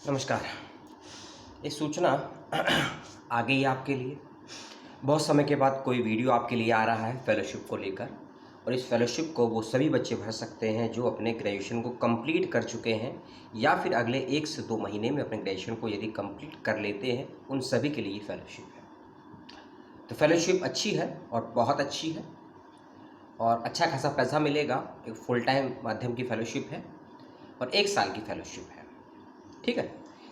नमस्कार। ये सूचना आ गई है आपके लिए। बहुत समय के बाद कोई वीडियो आपके लिए आ रहा है फेलोशिप को लेकर। और इस फेलोशिप को वो सभी बच्चे भर सकते हैं जो अपने ग्रेजुएशन को कंप्लीट कर चुके हैं या फिर अगले 1 से 2 महीने में अपने ग्रेजुएशन को यदि कंप्लीट कर लेते हैं, उन सभी के लिए फेलोशिप है। तो फेलोशिप अच्छी है और बहुत अच्छी है और अच्छा खासा पैसा मिलेगा। एक फुल टाइम माध्यम की फेलोशिप है और 1 साल की फेलोशिप है। ठीक है।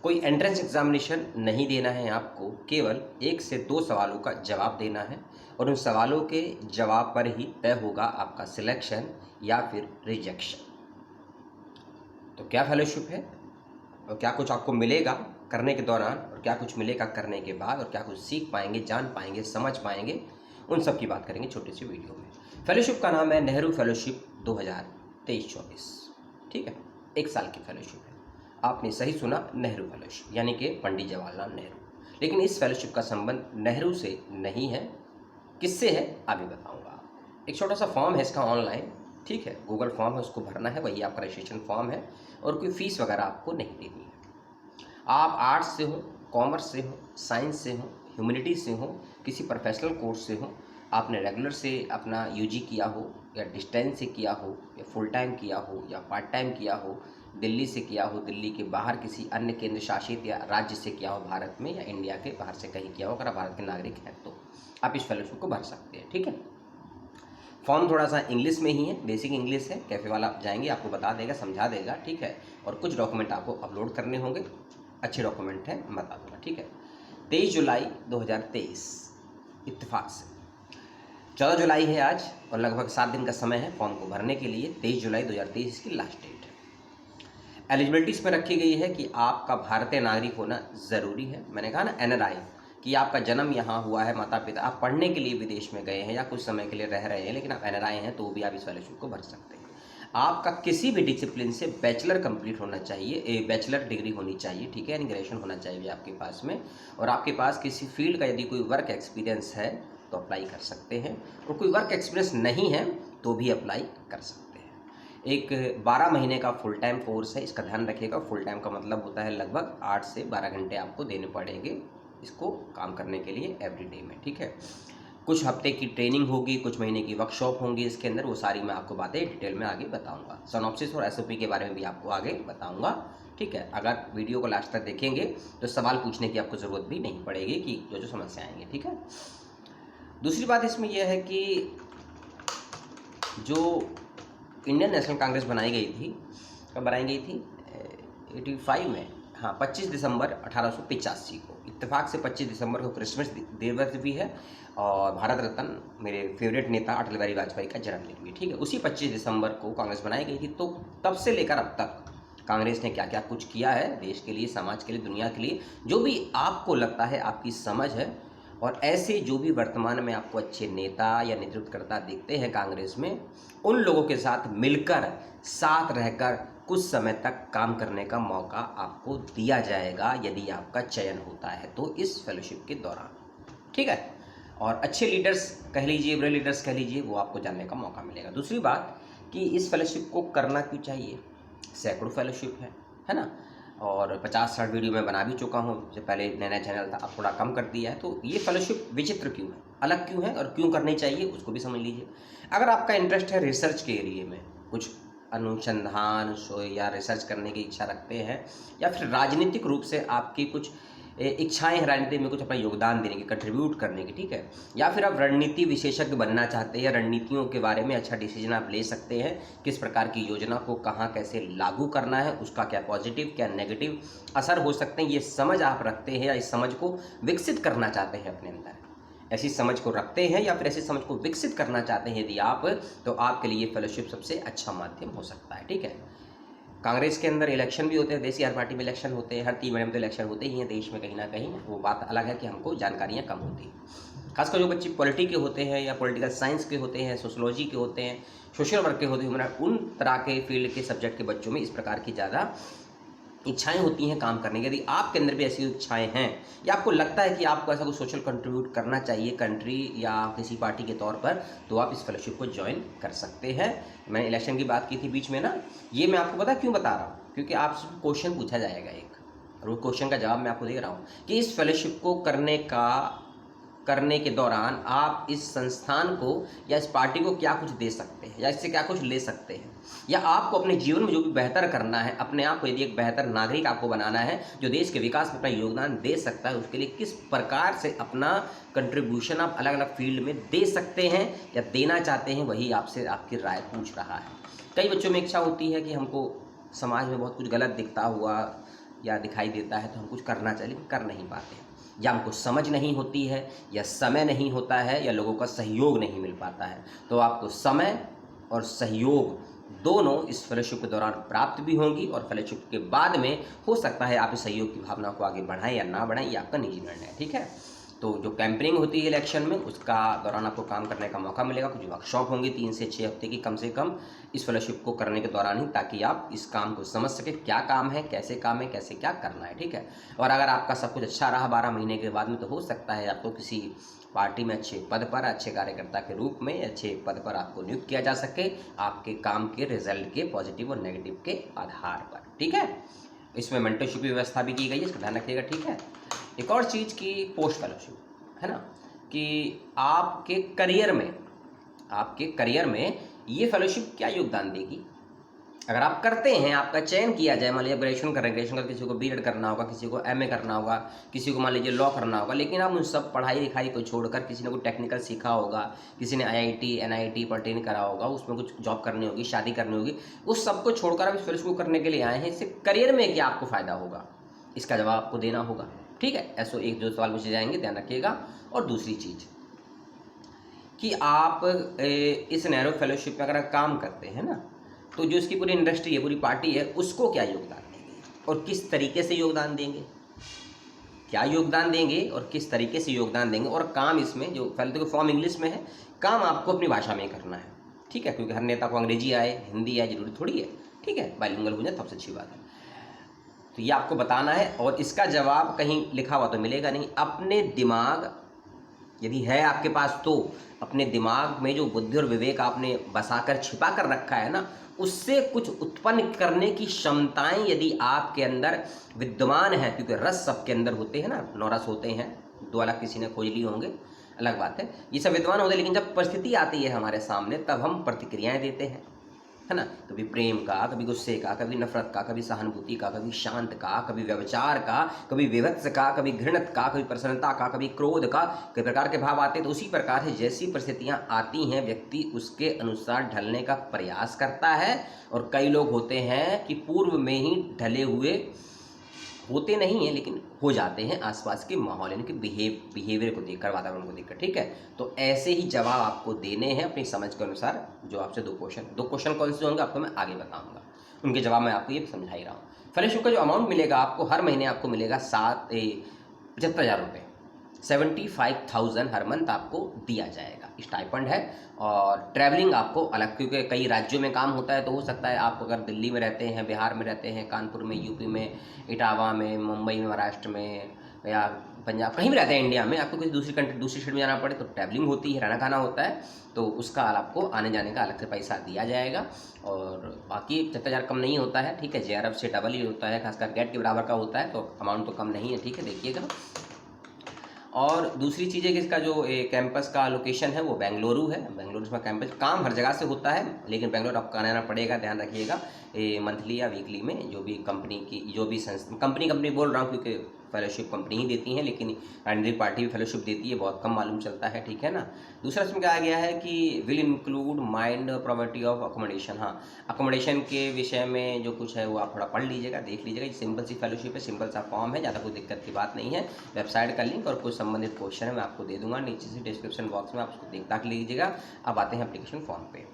कोई एंट्रेंस एग्जामिनेशन नहीं देना है आपको, केवल 1 से 2 सवालों का जवाब देना है और उन सवालों के जवाब पर ही तय होगा आपका सिलेक्शन या फिर रिजेक्शन। तो क्या फेलोशिप है और क्या कुछ आपको मिलेगा करने के दौरान और क्या कुछ मिलेगा करने के बाद और क्या कुछ सीख पाएंगे, जान पाएंगे, समझ पाएंगे, उन सब की बात करेंगे छोटी सी वीडियो में। फेलोशिप का नाम है नेहरू फेलोशिप 2023-24। ठीक है, 1 साल की फेलोशिप है। आपने सही सुना, नेहरू फेलोशिप यानी कि पंडित जवाहरलाल नेहरू। लेकिन इस फेलोशिप का संबंध नेहरू से नहीं है। किससे है अभी बताऊंगा। एक छोटा सा फॉर्म है इसका ऑनलाइन, ठीक है, गूगल फॉर्म है, उसको भरना है, वही आपका रजिस्ट्रेशन फॉर्म है और कोई फीस वगैरह आपको नहीं देनी है। आप आर्ट्स से हो, कॉमर्स से हो, साइंस से हो, ह्यूमैनिटी से हो, किसी प्रोफेशनल कोर्स से हो, आपने रेगुलर से अपना यूजी किया हो या डिस्टेंस से किया हो या फुल टाइम किया हो या पार्ट टाइम किया हो, दिल्ली से किया हो, दिल्ली के बाहर किसी अन्य केंद्र शासित या राज्य से किया हो भारत में, या इंडिया के बाहर से कहीं किया हो, अगर आप भारत के नागरिक हैं तो आप इस फेलोशिप को भर सकते हैं। ठीक है। फॉर्म थोड़ा सा इंग्लिश में ही है, बेसिक इंग्लिश है। कैफे वाला आप जाएंगे, आपको बता देगा, समझा देगा। ठीक है। और कुछ डॉक्यूमेंट आपको अपलोड करने होंगे, अच्छे डॉक्यूमेंट हैं, बता दूंगा। ठीक है। 23 जुलाई 2023 इत्तेफाक से 14 जुलाई है आज और लगभग 7 दिन का समय है फॉर्म को भरने के लिए। 23 जुलाई 2023 इसकी लास्ट डेट है। एलिजिबिलिटी इसमें रखी गई है कि आपका भारतीय नागरिक होना ज़रूरी है। मैंने कहा ना एनआरआई, कि आपका जन्म यहाँ हुआ है, माता पिता, आप पढ़ने के लिए विदेश में गए हैं या कुछ समय के लिए रह रहे हैं लेकिन आप एनआरआई हैं, तो भी आप इस फेलोशिप को भर सकते हैं। आपका किसी भी डिसिप्लिन से बैचलर कंप्लीट होना चाहिए, बैचलर डिग्री होनी चाहिए। ठीक है, यानी ग्रेजुएशन होना चाहिए आपके पास में, और आपके पास किसी फील्ड का यदि कोई वर्क एक्सपीरियंस है तो अप्लाई कर सकते हैं, और कोई वर्क एक्सपीरियंस नहीं है तो भी अप्लाई कर सकते हैं। एक 12 महीने का फुल टाइम कोर्स है, इसका ध्यान रखिएगा। फुल टाइम का मतलब होता है लगभग 8 से 12 घंटे आपको देने पड़ेंगे इसको काम करने के लिए एवरीडे में। ठीक है। कुछ हफ्ते की ट्रेनिंग होगी, कुछ महीने की वर्कशॉप होंगी इसके अंदर, वो सारी मैं आपको बातें डिटेल में आगे बताऊंगा। सिनॉप्सिस और एसओपी के बारे में भी आपको आगे बताऊंगा। ठीक है। अगर वीडियो को लास्ट तक देखेंगे तो सवाल पूछने की आपको ज़रूरत भी नहीं पड़ेगी कि जो जो समस्या आएंगे। ठीक है। दूसरी बात इसमें यह है कि जो इंडियन नेशनल कांग्रेस बनाई गई थी, कब बनाई गई थी? 85 में, हाँ, 25 दिसंबर 1885 को। इत्तेफाक से 25 दिसंबर को क्रिसमस दिवस भी है और भारत रत्न मेरे फेवरेट नेता अटल बिहारी वाजपेयी का जन्मदिन भी। ठीक है। उसी 25 दिसंबर को कांग्रेस बनाई गई थी। तो तब से लेकर अब तक कांग्रेस ने क्या क्या कुछ किया है देश के लिए, समाज के लिए, दुनिया के लिए, जो भी आपको लगता है आपकी समझ है, और ऐसे जो भी वर्तमान में आपको अच्छे नेता या नेतृत्वकर्ता दिखते हैं कांग्रेस में, उन लोगों के साथ मिलकर, साथ रहकर कुछ समय तक काम करने का मौका आपको दिया जाएगा यदि आपका चयन होता है तो इस फेलोशिप के दौरान। ठीक है। और अच्छे लीडर्स कह लीजिए, बड़े लीडर्स कह लीजिए, वो आपको जानने का मौका मिलेगा। दूसरी बात कि इस फेलोशिप को करना क्यों चाहिए। सैकड़ों फेलोशिप है ना, और 50-60 वीडियो मैं बना भी चुका हूँ। जो पहले नया चैनल था, अब थोड़ा कम कर दिया है। तो ये फेलोशिप विचित्र क्यों है, अलग क्यों है और क्यों करनी चाहिए, उसको भी समझ लीजिए। अगर आपका इंटरेस्ट है रिसर्च के एरिए में, कुछ अनुसंधान या रिसर्च करने की इच्छा रखते हैं, या फिर राजनीतिक रूप से आपकी कुछ इच्छाएं हैं राजनीति में कुछ अपना योगदान देने की, कंट्रीब्यूट करने की, ठीक है, या फिर आप रणनीति विशेषज्ञ बनना चाहते हैं या रणनीतियों के बारे में अच्छा डिसीजन आप ले सकते हैं, किस प्रकार की योजना को कहाँ कैसे लागू करना है, उसका क्या पॉजिटिव क्या नेगेटिव असर हो सकते हैं, ये समझ आप रखते हैं या इस समझ को विकसित करना चाहते हैं अपने अंदर, ऐसी समझ को रखते हैं या फिर ऐसी समझ को विकसित करना चाहते हैं यदि आप, तो आपके लिए फेलोशिप सबसे अच्छा माध्यम हो सकता है। ठीक है। कांग्रेस के अंदर इलेक्शन भी होते हैं, देश की हर पार्टी में इलेक्शन होते हैं, हर 3 महीने में तो इलेक्शन होते ही हैं देश में कहीं ना कहीं। वो बात अलग है कि हमको जानकारियाँ कम होती हैं। खासकर जो बच्चे पॉलिटी के होते हैं या पॉलिटिकल साइंस के होते हैं, सोशोलॉजी के होते हैं, सोशल वर्क के होते हैं, उन तरह के फील्ड के सब्जेक्ट के बच्चों में इस प्रकार की ज़्यादा इच्छाएं होती हैं काम करने की। यदि आपके अंदर भी ऐसी इच्छाएं हैं या आपको लगता है कि आपको ऐसा कुछ सोशल कंट्रीब्यूट करना चाहिए कंट्री या किसी पार्टी के तौर पर, तो आप इस फेलोशिप को ज्वाइन कर सकते हैं। मैंने इलेक्शन की बात की थी बीच में ना, ये मैं आपको पता क्यों बता रहा हूँ, क्योंकि आपसे क्वेश्चन पूछा जाएगा एक और वो क्वेश्चन का जवाब मैं आपको दे रहा हूँ कि इस फेलोशिप को करने के दौरान आप इस संस्थान को या इस पार्टी को क्या कुछ दे सकते हैं या इससे क्या कुछ ले सकते हैं, या आपको अपने जीवन में जो भी बेहतर करना है, अपने आप को यदि एक बेहतर नागरिक आपको बनाना है जो देश के विकास में अपना योगदान दे सकता है, उसके लिए किस प्रकार से अपना कंट्रीब्यूशन आप अलग अलग फील्ड में दे सकते हैं या देना चाहते हैं, वही आपसे आपकी राय पूछ रहा है। कई बच्चों में इच्छा होती है कि हमको समाज में बहुत कुछ गलत दिखता हुआ या दिखाई देता है तो हम कुछ करना चाहिए, लेकिन कर नहीं पाते हैं, या हमको समझ नहीं होती है, या समय नहीं होता है, या लोगों का सहयोग नहीं मिल पाता है। तो आपको समय और सहयोग दोनों इस फेलोशिप के दौरान प्राप्त भी होंगी, और फेलोशिप के बाद में हो सकता है आप इस सहयोग की भावना को आगे बढ़ाएं या ना बढ़ाएं, ये आपका निजी निर्णय है। ठीक है, तो जो कैंपेनिंग होती है इलेक्शन में, उसका दौरान आपको काम करने का मौका मिलेगा। कुछ वर्कशॉप होंगी 3 से 6 हफ्ते की कम से कम इस फेलोशिप को करने के दौरान ही, ताकि आप इस काम को समझ सके, क्या काम है, कैसे क्या करना है। ठीक है, और अगर आपका सब कुछ अच्छा रहा 12 महीने के बाद में, तो हो सकता है आपको किसी पार्टी में अच्छे पद पर, अच्छे कार्यकर्ता के रूप में अच्छे पद पर आपको नियुक्त किया जा सके, आपके काम के रिजल्ट के पॉजिटिव और नेगेटिव के आधार पर। ठीक है, इसमें मेंटरशिप की व्यवस्था भी की गई है, इसका ध्यान रखिएगा। ठीक है, एक और चीज़ की पोस्ट फेलोशिप है ना, कि आपके करियर में ये फेलोशिप क्या योगदान देगी। अगर आप करते हैं, आपका चयन किया जाए, मान लीजिए ग्रेजुएशन कर रहे हैं, ग्रेजुएशन कर किसी को बीएड करना होगा, किसी को एमए करना होगा, किसी को मान लीजिए लॉ करना होगा, लेकिन आप उन सब पढ़ाई लिखाई को छोड़कर किसी ने कोई टेक्निकल सीखा होगा, किसी ने आईआईटी एनआईटी पॉलिटेक्निक करा होगा, उसमें कुछ जॉब करनी होगी, शादी करनी होगी, उस सब को छोड़कर आप इस फेलोशिप को करने के लिए आए हैं, इससे करियर में क्या आपको फ़ायदा होगा, इसका जवाब आपको देना होगा। ठीक है, ऐसे 1-2 सवाल पूछे जाएंगे, ध्यान रखिएगा। और दूसरी चीज़ कि आप इस नैरो फेलोशिप में अगर काम करते हैं ना, तो जो इसकी पूरी इंडस्ट्री है, पूरी पार्टी है, उसको क्या योगदान देंगे और किस तरीके से योगदान देंगे, क्या योगदान देंगे और किस तरीके से योगदान देंगे। और काम इसमें जो पहले तो फॉर्म इंग्लिश में है, काम आपको अपनी भाषा में करना है। ठीक है, क्योंकि हर नेता को अंग्रेजी आए, हिंदी आए, जरूरी थोड़ी है। ठीक है, बाइलिंगुअल हो जाए सबसे अच्छी बात है। तो ये आपको बताना है, और इसका जवाब कहीं लिखा हुआ तो मिलेगा नहीं। अपने दिमाग यदि है आपके पास, तो अपने दिमाग में जो बुद्धि और विवेक आपने बसाकर छिपा कर रखा है ना, उससे कुछ उत्पन्न करने की क्षमताएं यदि आपके अंदर विद्यमान है, क्योंकि रस सबके अंदर होते हैं ना, 9 रस होते हैं, 2 अलग किसी ने खोज लिए होंगे, अलग बात है, ये सब विद्यमान होते हैं। लेकिन जब परिस्थिति आती है हमारे सामने, तब हम प्रतिक्रियाएं देते हैं, है ना, कभी प्रेम का, कभी गुस्से का, कभी नफरत का, कभी सहानुभूति का, कभी शांत का, कभी व्यभिचार का, कभी विभत्स का, कभी घृणित का, कभी प्रसन्नता का, कभी क्रोध का, कई प्रकार के भाव आते हैं। तो उसी प्रकार से जैसी परिस्थितियां आती हैं, व्यक्ति उसके अनुसार ढलने का प्रयास करता है। और कई लोग होते हैं कि पूर्व में ही ढले हुए होते नहीं हैं, लेकिन हो जाते हैं आसपास के माहौल, यानी कि बिहेवियर को देखकर, वातावरण को देखकर। ठीक है, तो ऐसे ही जवाब आपको देने हैं अपनी समझ के अनुसार। जो आपसे 2 क्वेश्चन कौन से होंगे आपको मैं आगे बताऊंगा, उनके जवाब मैं आपको ये समझा ही रहा हूँ। फेलोशिप का जो अमाउंट मिलेगा आपको, हर महीने आपको मिलेगा 75,000 रुपये, 75,000 हर मंथ आपको दिया जाएगा, स्टाइपेंड है। और ट्रैवलिंग आपको अलग, क्योंकि कई राज्यों में काम होता है, तो हो सकता है आप अगर दिल्ली में रहते हैं, बिहार में रहते हैं, कानपुर में, यूपी में, इटावा में, मुंबई में, महाराष्ट्र में, या पंजाब, कहीं भी रहते हैं इंडिया में, आपको किसी दूसरी स्टेट में जाना पड़े तो ट्रैवलिंग होती है, रहना खाना होता है, तो उसका आपको आने जाने का अलग से पैसा दिया जाएगा। और बाकी 75,000 कम नहीं होता है। ठीक है, जेआरएफ से डबल ही होता है, खासकर गेट के बराबर का होता है, तो अमाउंट तो कम नहीं है। ठीक है, देखिएगा। और दूसरी चीज़ है कि इसका जो कैंपस का लोकेशन है वो बेंगलुरु है। बेंगलुरु में कैंपस, काम हर जगह से होता है, लेकिन बेंगलुरु आपको आना पड़ेगा, ध्यान रखिएगा। मंथली या वीकली में जो भी कंपनी की, जो भी कंपनी बोल रहा हूँ, क्योंकि फेलोशिप कंपनी ही देती हैं, लेकिन राजनीतिक पार्टी भी फेलोशिप देती है, बहुत कम मालूम चलता है। ठीक है ना। दूसरा इसमें कहा गया है कि will include mind property of accommodation. हाँ, अकोमोडेशन के विषय में जो कुछ है वो आप थोड़ा पढ़ लीजिएगा, देख लीजिएगा। सिंपल सी फेलोशिप है, सिंपल सा फॉर्म है, ज़्यादा कोई दिक्कत की बात नहीं है। वेबसाइट का लिंक और कुछ संबंधित क्वेश्चन है मैं आपको दे दूंगा नीचे से डिस्क्रिप्शन बॉक्स में, आप उसको देख लीजिएगा। अब आते हैं एप्लीकेशन फॉर्म पे।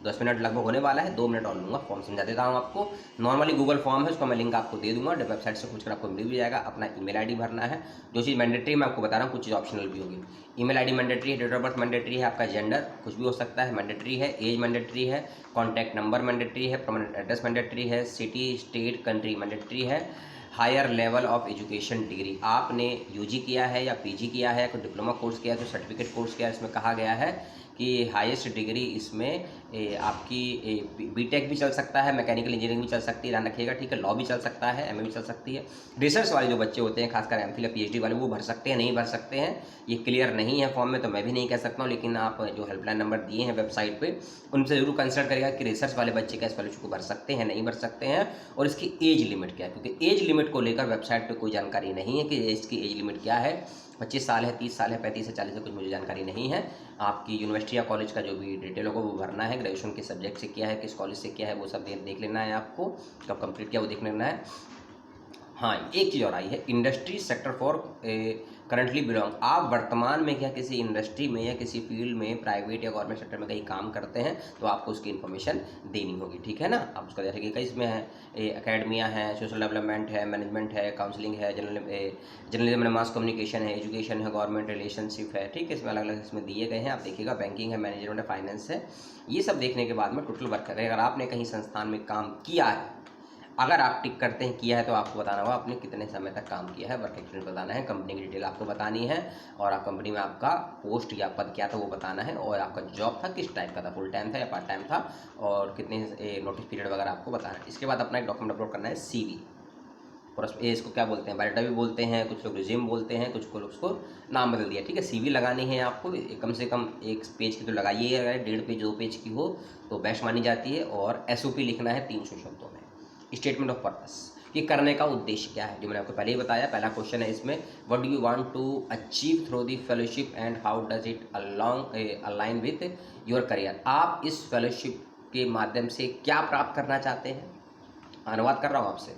10 मिनट लगभग होने वाला है, 2 मिनट और लूँगा, फॉर्म समझा देता हूँ आपको। नॉर्मली गूगल फॉर्म है, उसका मैं लिंक आपको दे दूंगा, वेबसाइट से पूछकर आपको मिल भी जाएगा। अपना ईमेल आईडी भरना है, जो चीज़ मैंडेटरी मैं आपको बता रहा हूँ, कुछ चीज़ ऑप्शनल भी होगी। ईमेल आईडी मैंडेटरी है, डेट ऑफ बर्थ मैंडेटरी है, आपका जेंडर कुछ भी हो सकता है मैंडेटरी है, एज मैंडेटरी है, कॉन्टैक्ट नंबर मैंडेटरी है, परमानेंट एड्रेस मैंडेटरी है, सिटी स्टेट कंट्री मैंडेटरी है, higher level of education degree, आपने यूजी किया है या पीजी किया है, कोई डिप्लोमा कोर्स किया है, कोई सर्टिफिकेट कोर्स किया है। इसमें कहा गया है कि कि हाईएस्ट डिग्री इसमें आपकी बीटेक भी चल सकता है, मैकेनिकल इंजीनियरिंग भी चल सकती है, ध्यान रखिएगा, ठीक है। लॉ भी चल सकता है, एमए भी चल सकती है। रिसर्च वाले जो बच्चे होते हैं, खासकर एमफिल या पीएचडी वाले, वो भर सकते हैं, नहीं भर सकते हैं, ये क्लियर नहीं है फॉर्म में, तो मैं भी नहीं कह सकता हूँ। लेकिन आप जो हेल्पलाइन नंबर दिए हैं वेबसाइट पे, उनसे जरूर कंसल्ट करिएगा कि रिसर्च वाले बच्चे क्या स्कॉलरशिप को भर सकते हैं, नहीं भर सकते हैं, और इसकी एज लिमिट क्या है, क्योंकि एज लिमिट को लेकर वेबसाइट पर कोई जानकारी नहीं है कि इसकी एज लिमिट क्या है। 25 साल है, 30 साल है, 35 से 40 है, कुछ मुझे जानकारी नहीं है। आपकी यूनिवर्सिटी या कॉलेज का जो भी डिटेल होगा वो भरना है, ग्रेजुएशन के सब्जेक्ट से किया है, किस कॉलेज से किया है, वो सब देख लेना है आपको, कब कंप्लीट किया वो देख लेना है। हाँ, एक चीज़ और आई है, industry sector for currently belong. आप वर्तमान में क्या किसी इंडस्ट्री में या किसी फील्ड में, प्राइवेट या गवर्नमेंट सेक्टर में कहीं काम करते हैं, तो आपको उसकी इन्फॉर्मेशन देनी होगी, ठीक है ना। आप उसका जैसे कि कई इसमें है, एकेडमिया है, सोशल डेवलपमेंट है, मैनेजमेंट है, काउंसलिंग है, जर्नलिज्म मास कम्युनिकेशन है, एजुकेशन है, गवर्नमेंट रिलेशनशिप है, ठीक है। इसमें अलग अलग इसमें दिए गए हैं, आप देखिएगा, बैंकिंग है, मैनेजमेंट है, फाइनेंस है। ये सब देखने के बाद में टोटल वर्क करें। अगर आपने कहीं संस्थान में काम किया है, अगर आप टिक करते हैं किया है, तो आपको बताना होगा आपने कितने समय तक काम किया है, वर्क एक्सपीरियंस बताना है, कंपनी की डिटेल आपको बतानी है, और आप कंपनी में आपका पोस्ट या पद क्या था वो बताना है, और आपका जॉब था किस टाइप का था, फुल टाइम था या पार्ट टाइम था, और कितने नोटिस पीरियड वगैरह आपको बताना है। इसके बाद अपना एक डॉक्यूमेंट अपलोड करना है, CV, और इसको क्या बोलते हैं, बायोडाटा भी बोलते हैं, कुछ लोग रिज्यूम बोलते हैं, कुछ लोग उसको नाम बदल दिया, ठीक है। CV लगानी है आपको, कम से कम 1 पेज की तो लगाइए, अगर 1.5 पेज 2 पेज की हो तो बेस्ट मानी जाती है। और SOP लिखना है 300 शब्दों में। स्टेटमेंट ऑफ पर्पस, ये करने का उद्देश्य क्या है, जो मैंने आपको पहले ही बताया। पहला क्वेश्चन है इसमें, what do you want to achieve through the fellowship and how does it align with your career. आप इस फेलोशिप के माध्यम से क्या प्राप्त करना चाहते हैं, अनुवाद कर रहा हूँ आपसे,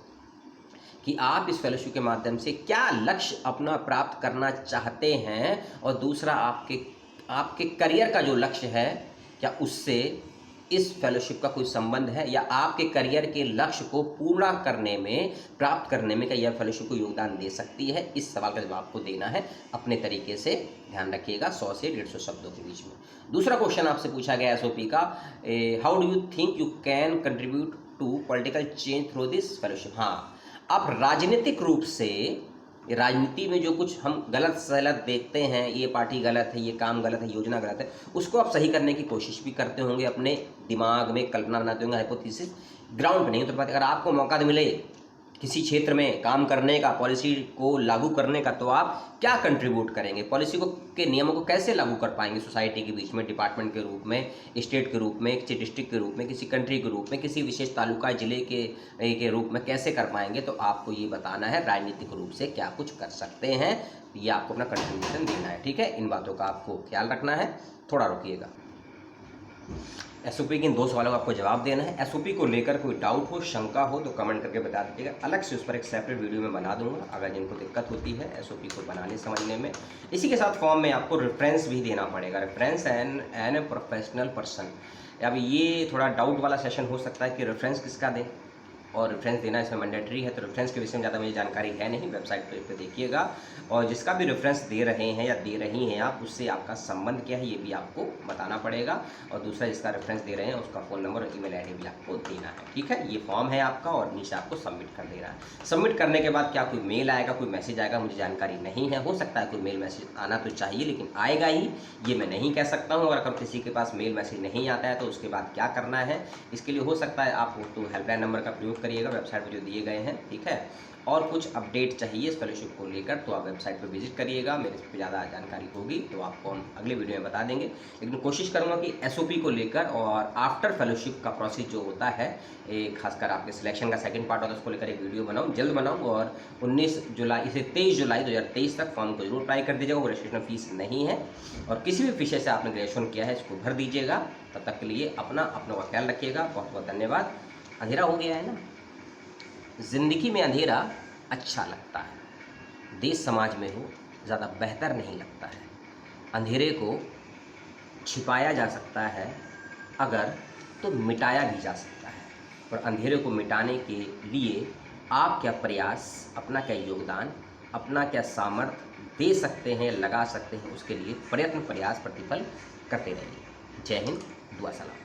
कि आप इस फेलोशिप के माध्यम से क्या लक्ष्य अपना प्राप्त करना चाहते हैं, और दूसरा आपके करियर का जो लक्ष्य है, क्या उससे इस फेलोशिप का कोई संबंध है, या आपके करियर के लक्ष्य को पूर्ण करने में, प्राप्त करने में क्या यह फेलोशिप को योगदान दे सकती है। इस सवाल का जवाब आपको देना है अपने तरीके से, ध्यान रखिएगा, 100 से 150 शब्दों के बीच में। दूसरा क्वेश्चन आपसे पूछा गया SOP का, how do you think you can contribute to political change through this fellowship. हाँ, आप राजनीतिक रूप से, राजनीति में जो कुछ हम गलत सलत देखते हैं, ये पार्टी गलत है, ये काम गलत है, योजना गलत है, उसको आप सही करने की कोशिश भी करते होंगे, अपने दिमाग में कल्पना बनाते होंगे, हाइपोथेसिस, ग्राउंड पे नहीं तो बात। अगर आपको मौका मिले किसी क्षेत्र में काम करने का, पॉलिसी को लागू करने का, तो आप क्या कंट्रीब्यूट करेंगे, पॉलिसी को के नियमों को कैसे लागू कर पाएंगे सोसाइटी के बीच में, डिपार्टमेंट के रूप में, स्टेट के रूप में, किसी डिस्ट्रिक्ट के रूप में, किसी कंट्री के रूप में, किसी विशेष तालुका जिले के रूप में कैसे कर पाएंगे। तो आपको ये बताना है राजनीतिक रूप से क्या कुछ कर सकते हैं, ये आपको अपना कंट्रीब्यूशन देना है, ठीक है। इन बातों का आपको ख्याल रखना है। थोड़ा रुकिएगा, SOP के इन 2 सवालों का आपको जवाब देना है। SOP को लेकर कोई डाउट हो, शंका हो, तो कमेंट करके बता दीजिएगा, अलग से उस पर एक सेपरेट वीडियो में बना दूंगा, अगर जिनको दिक्कत होती है SOP को बनाने समझने में। इसी के साथ फॉर्म में आपको रेफरेंस भी देना पड़ेगा, reference an a professional person. अब ये थोड़ा डाउट वाला सेशन हो सकता है कि रेफरेंस किसका दें, और रेफरेंस देना इसमें मैंडेटरी है, तो रेफरेंस के विषय में ज़्यादा मुझे जानकारी है नहीं, वेबसाइट पे देखिएगा। और जिसका भी रेफरेंस दे रहे हैं या दे रही हैं आप, उससे आपका संबंध क्या है ये भी आपको बताना पड़ेगा, और दूसरा जिसका रेफरेंस दे रहे हैं उसका फ़ोन नंबर और ईमेल आईडी भी आपको देना है, ठीक है। ये फॉर्म है आपका, और नीचे आपको सबमिट कर देना है। सबमिट करने के बाद क्या कोई मेल आएगा, कोई मैसेज आएगा, मुझे जानकारी नहीं है। हो सकता है कोई मेल मैसेज आना तो चाहिए, लेकिन आएगा ही ये मैं नहीं कह सकता हूँ। और अगर किसी के पास मेल मैसेज नहीं आता है तो उसके बाद क्या करना है, इसके लिए हो सकता है आप तो हेल्पलाइन नंबर का प्रयोग करिएगा, वेबसाइट पर जो दिए गए हैं, ठीक है। और कुछ अपडेट चाहिए इस फेलोशिप को लेकर तो आप वेबसाइट पर विजिट करिएगा, मेरे से ज़्यादा जानकारी होगी तो आपको हम अगले वीडियो में बता देंगे। लेकिन कोशिश करूँगा कि SOP को लेकर और आफ्टर फेलोशिप का प्रोसेस जो होता है, खासकर आपके सिलेक्शन का सेकंड पार्ट होता है, उसको लेकर एक वीडियो बनाऊँ, जल्द बनाऊँ। और 19 जुलाई से 23 जुलाई 2023 तक फॉर्म को जरूर अप्लाई कर दीजिएगा, वो रजिस्ट्रेशन फीस नहीं है। और किसी भी विषय से आपने ग्रेजुएशन किया है इसको भर दीजिएगा। तब तक के लिए अपना का ख्याल रखिएगा, बहुत बहुत धन्यवाद। अंधेरा हो गया है ना, ज़िंदगी में अंधेरा अच्छा लगता है, देश समाज में हो ज़्यादा बेहतर नहीं लगता है। अंधेरे को छिपाया जा सकता है अगर, तो मिटाया भी जा सकता है। और अंधेरे को मिटाने के लिए आप क्या प्रयास, अपना क्या योगदान, अपना क्या सामर्थ्य दे सकते हैं, लगा सकते हैं, उसके लिए प्रयत्न, प्रयास, प्रतिफल करते रहिए। जय हिंद, दुआ सलाम।